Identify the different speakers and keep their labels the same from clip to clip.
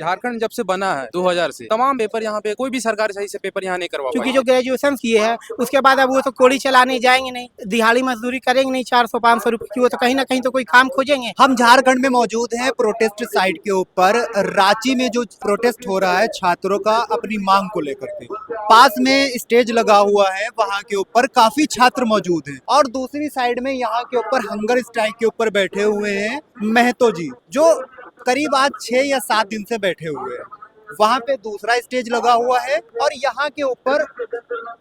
Speaker 1: झारखंड जब से बना है 2000 से तमाम पेपर यहाँ पे कोई भी सरकार सही से पेपर यहाँ नहीं करवा
Speaker 2: क्योंकि
Speaker 1: पाई
Speaker 2: जो ग्रेजुएशन किए हैं उसके बाद अब वो तो कोड़ी चलाने जाएंगे नहीं, दिहाड़ी मजदूरी करेंगे नहीं 400-500 रुपए की, वो तो कहीं ना कहीं तो कोई काम खोजेंगे।
Speaker 3: हम झारखंड में मौजूद हैं प्रोटेस्ट साइट के ऊपर। रांची में जो प्रोटेस्ट हो रहा है छात्रों का अपनी मांग को लेकर के, पास में स्टेज लगा हुआ है, वहां के ऊपर काफी छात्र मौजूद हैं और दूसरी साइड में यहाँ के ऊपर हंगर स्ट्राइक के ऊपर बैठे हुए हैं महतो जी, जो करीब आज 6 या 7 दिन से बैठे हुए हैं। वहां पे दूसरा स्टेज लगा हुआ है और यहाँ के ऊपर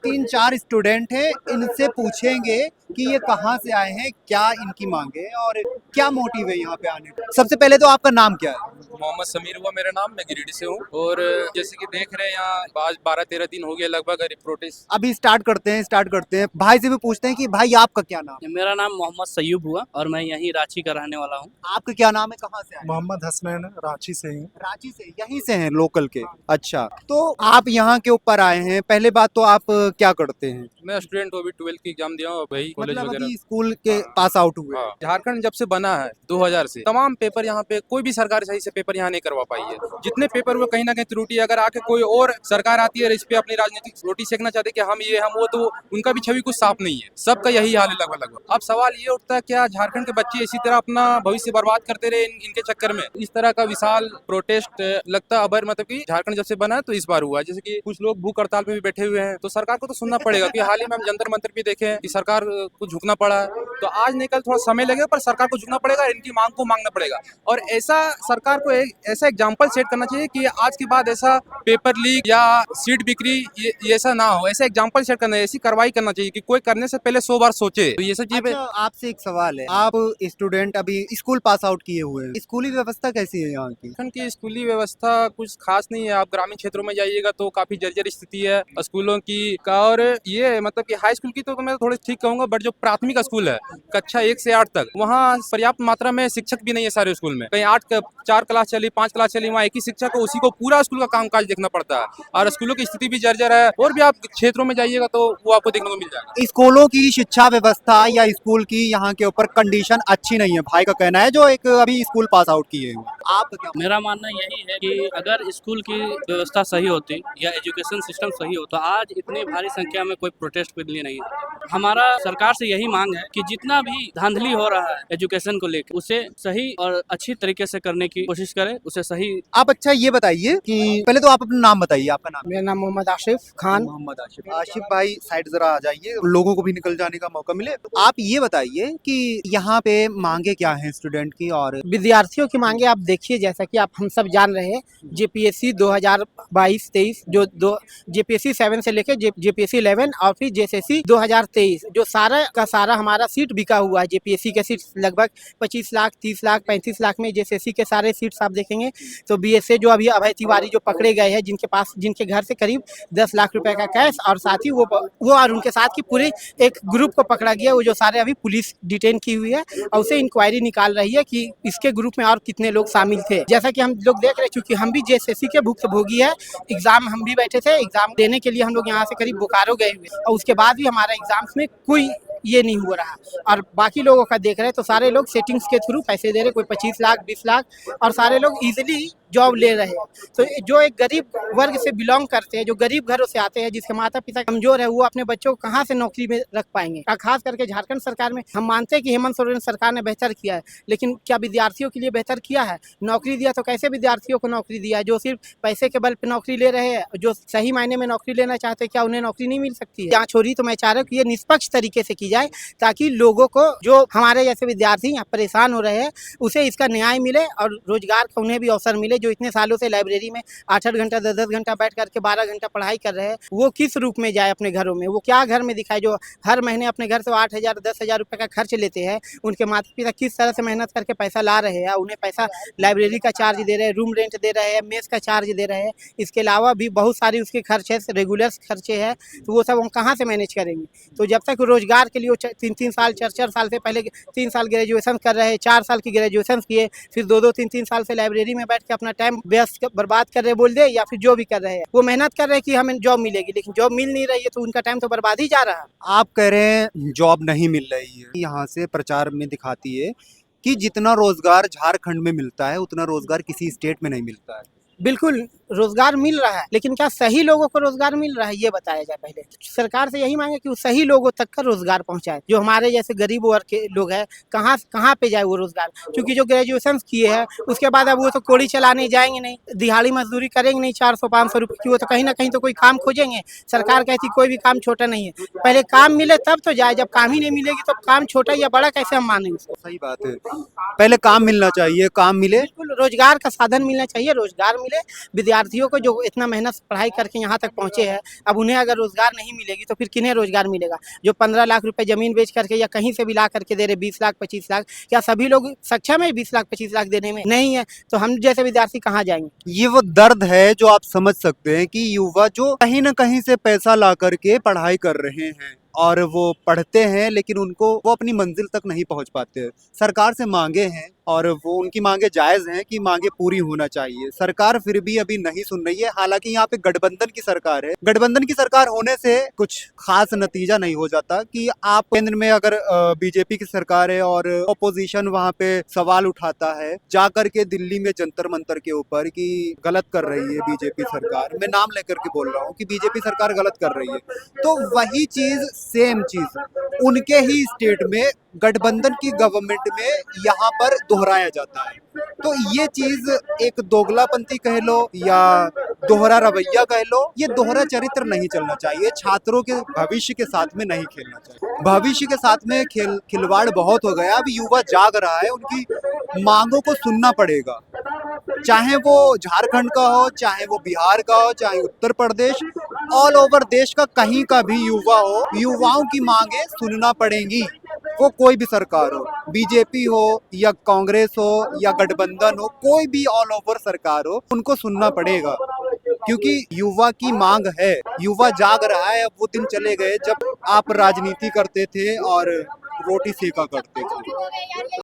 Speaker 3: 3-4 स्टूडेंट हैं। इनसे पूछेंगे कि ये कहाँ से आए हैं, क्या इनकी मांगे और क्या मोटिव है यहाँ पे आने का। सबसे पहले तो आपका नाम क्या है?
Speaker 1: मोहम्मद समीर हुआ मेरा नाम, मैं गिरिडीह से हूँ। और जैसे कि देख रहे हैं यहाँ आज 12-13 दिन हो गए लगभग प्रोटेस्ट।
Speaker 3: अभी स्टार्ट करते हैं भाई से भी पूछते हैं कि भाई आपका क्या नाम है?
Speaker 4: मेरा नाम मोहम्मद सयूब हुआ और मैं यहीं रांची का रहने वाला हूँ।
Speaker 3: आपका क्या नाम है, कहाँ से आए?
Speaker 5: मोहम्मद हसनैन, रांची से ही।
Speaker 3: रांची से, यहीं से हैं लोकल के? अच्छा, तो आप यहाँ के ऊपर आए हैं, पहले बात तो आप क्या करते हैं?
Speaker 1: मैं स्टूडेंट हूँ, अभी 12th की एग्जाम दिया हूँ, भाई कॉलेज
Speaker 3: मतलब
Speaker 1: वगैरह।
Speaker 3: अभी स्कूल के पास आउट हुए?
Speaker 1: हाँ, झारखंड जब से बना है 2000 से तमाम पेपर यहाँ पे कोई भी सरकार सही से पेपर यहाँ नहीं करवा पाई है। जितने पेपर हुए कहीं ना कहीं त्रुटि, अगर आके कोई और सरकार आती है इस पे अपनी राजनीतिक रोटी सेकना चाहते कि हम ये हम वो, तो उनका भी छवि कुछ साफ नहीं है। सबका यही हाल है लगभग। अब सवाल ये उठता है क्या झारखंड के बच्चे इसी तरह अपना भविष्य बर्बाद करते रहे इनके चक्कर में? इस तरह का विशाल प्रोटेस्ट लगता अबर मतलब कि झारखंड जब से बना है तो इस बार हुआ। जैसे कि कुछ लोग भूख हड़ताल पे भी बैठे हुए हैं, तो सरकार को तो सुनना पड़ेगा कि हाल ही में हम जंतर मंतर भी देखे कि सरकार को झुकना पड़ा है। तो आज नहीं कल थोड़ा समय लगेगा, पर सरकार को झुकना पड़ेगा, इनकी मांग को मांगना पड़ेगा। और ऐसा सरकार को ऐसा एग्जाम्पल सेट करना चाहिए कि आज के बाद ऐसा पेपर लीक या सीट बिक्री ये ऐसा ना हो। ऐसा एग्जाम्पल सेट करना, ऐसी कार्रवाई करना चाहिए कि कोई करने से पहले 100 बार सोचे। तो ये सब चीजें।
Speaker 3: अच्छा, आपसे एक सवाल है, आप स्टूडेंट अभी स्कूल पास आउट किए हुए हैं, स्कूली व्यवस्था कैसी है यहाँ की?
Speaker 1: झारखंड की स्कूली व्यवस्था कुछ खास नहीं है। आप ग्रामीण क्षेत्रों में जाइएगा तो काफी जर्जर स्थिति है स्कूलों की का। और ये मतलब कि हाई स्कूल की तो मैं थोड़ी ठीक कहूंगा, बट जो प्राथमिक स्कूल है कक्षा 1 से 8 तक, वहाँ पर्याप्त मात्रा में शिक्षक भी नहीं है सारे स्कूल में। कहीं 4 क्लास चली, 5 क्लास चली, वहाँ एक ही शिक्षक को उसी को पूरा स्कूल का कामकाज देखना पड़ता है। और स्कूलों की स्थिति भी जर्जर है। और भी आप क्षेत्रों में जाइएगा तो वो आपको देखने को मिल जाएगा।
Speaker 3: स्कूलों की शिक्षा व्यवस्था या स्कूल की यहाँ के ऊपर कंडीशन अच्छी नहीं है, भाई का कहना है, जो एक अभी स्कूल पास आउट किए हैं। आप क्या?
Speaker 4: मेरा मानना यही है कि अगर स्कूल की व्यवस्था सही होती या एजुकेशन सिस्टम सही हो तो आज इतनी भारी संख्या में कोई प्रोटेस्ट के लिए नहीं होता। हमारा सरकार से यही मांग है कि जितना भी धांधली हो रहा है एजुकेशन को लेकर, उसे सही और अच्छी तरीके से करने की कोशिश करे, उसे सही।
Speaker 3: आप अच्छा ये बताइए कि पहले तो आप अपना नाम बताइए, आपका नाम?
Speaker 2: मेरा नाम मोहम्मद आशिफ खान।
Speaker 3: मोहम्मद आशिफ। आशिफ भाई साइड जरा आ जाइए, लोगों को भी निकल जाने का मौका मिले। आप ये बताइए कि यहाँ पे मांगे क्या हैं स्टूडेंट की और
Speaker 2: विद्यार्थियों की मांगे आप देखिए, जैसा कि आप हम सब जान रहे हैं, जेपीएससी 2022-23 जो जेपीएससी 7 से लेकर जेपीएससी 11 और फिर जेएसएससी 2023, जो सारा का सारा हमारा सीट बिका हुआ है। जेपीएससी के सीट लगभग 25 लाख, 30 लाख, 35 लाख में। जेएसएससी के सारे सीट्स आप देखेंगे तो बीएसए जो अभी अभय तिवारी जो पकड़े गए हैं, जिनके घर से करीब 10 लाख रुपए का कैश, और साथ ही वो और उनके साथ की पूरे एक ग्रुप को पकड़ा गया, वो जो सारे अभी पुलिस डिटेन की हुई है और उसे इंक्वायरी निकाल रही है कि इसके ग्रुप में और कितने लोग शामिल थे। जैसा कि हम लोग देख रहे हैं, क्योंकि हम भी जेएसएससी के भुक्तभोगी है, एग्जाम हम भी बैठे थे, एग्जाम देने के लिए हम लोग यहाँ से करीब बोकारो गए हुए, और उसके बाद भी हमारा एग्जाम्स में कोई ये नहीं हो रहा। और बाकी लोगों का देख रहे हैं तो सारे लोग सेटिंग्स के थ्रू पैसे दे रहे, कोई 25 लाख, 20 लाख, और सारे लोग इजीली जॉब ले रहे हैं। तो जो एक गरीब वर्ग से बिलोंग करते हैं, जो गरीब घरों से आते हैं, जिसके माता पिता कमजोर है, वो अपने बच्चों को कहाँ से नौकरी में रख पाएंगे? खास करके झारखंड सरकार में हम मानते हैं कि हेमंत सोरेन सरकार ने बेहतर किया है, लेकिन क्या विद्यार्थियों के लिए बेहतर किया है? नौकरी दिया तो कैसे विद्यार्थियों को नौकरी दिया है? जो सिर्फ पैसे के बल पे नौकरी ले रहे हैं, जो सही मायने में नौकरी लेना चाहते हैं, क्या उन्हें नौकरी नहीं मिल सकती है? जांच हो रही, तो मैं चाह रहा हूँ कि ये निष्पक्ष तरीके से की जाए, ताकि लोगों को, जो हमारे जैसे विद्यार्थी यहाँ परेशान हो रहे हैं, उसे इसका न्याय मिले और रोजगार का उन्हें भी अवसर मिले। जो इतने सालों से लाइब्रेरी में 8-8 घंटा, 10-10 घंटा बैठ करके 12 घंटा पढ़ाई कर रहे हैं, वो किस रूप में जाए अपने घरों में? वो क्या घर में दिखाए? जो हर महीने अपने घर से 8,000, 10,000 रुपये का खर्च लेते हैं, उनके माता पिता किस तरह से मेहनत करके पैसा ला रहे हैं? उन्हें पैसा लाइब्रेरी का चार्ज दे रहे हैं, रूम रेंट दे रहे हैं, मेस का चार्ज दे रहे हैं, इसके अलावा भी बहुत सारी उसके खर्चे, रेगुलर खर्चे हैं, तो वो सब हम कहाँ से मैनेज करेंगे? तो जब तक रोजगार के लिए 3-3 साल, 4-4 साल से, पहले 3 साल ग्रेजुएशन कर रहे हैं, 4 साल की ग्रेजुएशन किए, फिर 2-2, 3-3 साल से लाइब्रेरी में बैठ के अपना टाइम व्यस्त बर्बाद कर रहे बोल दे, या फिर जो भी कर रहे हैं, वो मेहनत कर रहे हैं कि हमें जॉब मिलेगी, लेकिन जॉब मिल नहीं रही है, तो उनका टाइम तो बर्बाद ही जा रहा है।
Speaker 3: आप कह रहे हैं जॉब नहीं मिल रही है, यहाँ से प्रचार में दिखाती है कि जितना रोजगार झारखंड में मिलता है उतना रोजगार किसी स्टेट में नहीं मिलता है।
Speaker 2: बिल्कुल रोजगार मिल रहा है, लेकिन क्या सही लोगों को रोजगार मिल रहा है ये बताया जाए पहले। सरकार से यही मांगे कि वो सही लोगों तक का रोजगार पहुंचाए। जो हमारे जैसे गरीब वर्ग के लोग हैं, कहाँ पे जाए वो रोजगार, क्योंकि जो ग्रेजुएशन किए हैं उसके बाद अब वो तो कोड़ी चलाने जाएंगे नहीं, दिहाड़ी मजदूरी करेंगे नहीं 400-500 रुपए की, वो तो कहीं ना कहीं तो कोई काम खोजेंगे। सरकार कहती कोई भी काम छोटा नहीं है, पहले काम मिले तब तो जाए, जब काम ही नहीं मिलेगी तो काम छोटा या बड़ा कैसे हम मानेंगे उसको।
Speaker 3: सही बात है, पहले काम मिलना चाहिए, काम मिले।
Speaker 2: बिल्कुल रोजगार का साधन मिलना चाहिए, रोजगार मिले विद्यार्थियों को जो इतना मेहनत से पढ़ाई करके यहाँ तक पहुँचे हैं। अब उन्हें अगर रोजगार नहीं मिलेगी तो फिर किन्हें रोजगार मिलेगा? जो 15 लाख रुपए जमीन बेच करके या कहीं से भी ला करके दे रहे 20 लाख 25 लाख, क्या सभी लोग सक्षम है 20 लाख 25 लाख देने में? नहीं है, तो हम जैसे विद्यार्थी कहाँ जाएंगे?
Speaker 3: ये वो दर्द है जो आप समझ सकते हैं कि युवा जो कहीं ना कहीं से पैसा ला करके पढ़ाई कर रहे हैं और वो पढ़ते हैं, लेकिन उनको वो अपनी मंजिल तक नहीं पहुंच पाते। सरकार से मांगे हैं और वो उनकी मांगे जायज हैं कि मांगे पूरी होना चाहिए। सरकार फिर भी अभी नहीं सुन रही है। हालांकि यहाँ पे गठबंधन की सरकार है, गठबंधन की सरकार होने से कुछ खास नतीजा नहीं हो जाता कि आप केंद्र में अगर बीजेपी की सरकार है और ओपोजिशन वहाँ पे सवाल उठाता है जाकर के दिल्ली में जंतर मंतर के ऊपर कि गलत कर रही है बीजेपी सरकार, मैं नाम लेकर के बोल रहा हूँ कि बीजेपी सरकार गलत कर रही है, तो वही चीज सेम चीज उनके ही स्टेट में गठबंधन की गवर्नमेंट में यहाँ पर दोहराया जाता है। तो ये चीज एक दोगलापंथी कह लो या दोहरा रवैया कह लो, ये दोहरा चरित्र नहीं चलना चाहिए। छात्रों के भविष्य के साथ में नहीं खेलना चाहिए। भविष्य के साथ में खिलवाड़ बहुत हो गया। अब युवा जाग रहा है, उनकी मांगों को सुनना पड़ेगा, चाहे वो झारखंड का हो, चाहे वो बिहार का हो, चाहे उत्तर प्रदेश, ऑल ओवर देश का कहीं का भी युवा हो, युवाओं की मांगे सुनना पड़ेंगी। वो कोई भी सरकार हो, बीजेपी हो या कांग्रेस हो या गठबंधन हो, कोई भी ऑल ओवर सरकार हो, उनको सुनना पड़ेगा, क्योंकि युवा की मांग है। युवा जाग रहा है। अब वो दिन चले गए जब आप राजनीति करते थे और रोटी सेका करते थे।